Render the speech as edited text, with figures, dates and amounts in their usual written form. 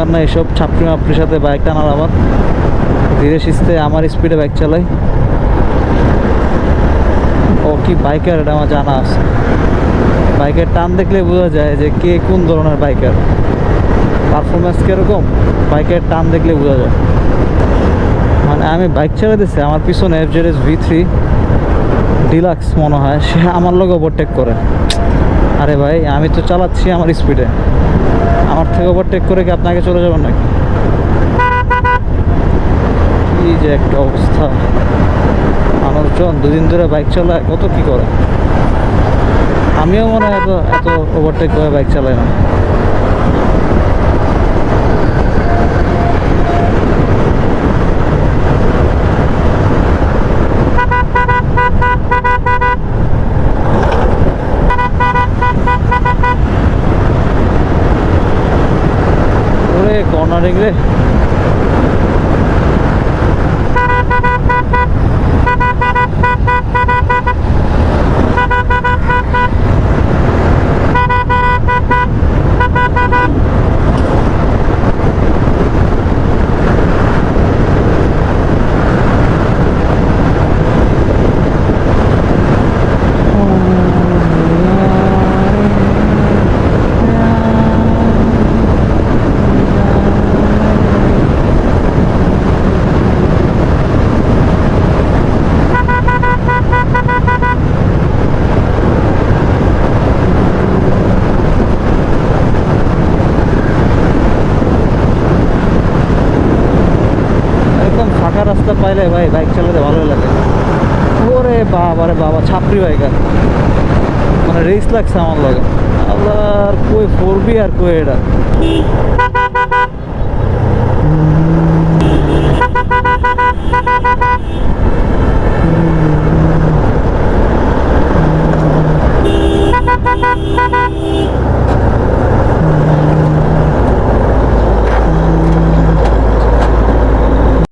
দরকার না এসব ছাপড়ি মাপড়ির সাথে বাইক টানার। আবার ধীরে সুস্থে আমার স্পিডে বাইক চালাই। ও কি বাইকার এটা আমার জানা আছে। বাইকের টান দেখলে বোঝা যায় যে কে কোন ধরনের বাইকার, পারফরমেন্স কীরকম বাইকের টান দেখলে বোঝা যায়। মানে আমি বাইক চালাতেছি, আমার পিছনে FZS V3 ডিলাক্স মনে হয়, সে আমার লোক ওভারটেক করে। আরে ভাই আমি তো চালাচ্ছি আমার স্পিডে, আমার থেকে ওভারটেক করে কি আপনাকে চলে যাবেন নাকি? কি যে একটা অবস্থা। মানুষজন দুদিন ধরে বাইক চালায়, কত কি করে। আমিও মনে হয় এত ওভারটেক করে বাইক চালাই না। ওরে কর্নারিং রে। ফাঁকা রাস্তা পাইলে ভাই বাইক চালাতে ভালোই লাগে। ওরে বাবা রে বাবা, ছাপড়ি বাইকার, মানে রেস লাগছে আমার লাগে। আল্লাহ, কই 4B আর কই এটা।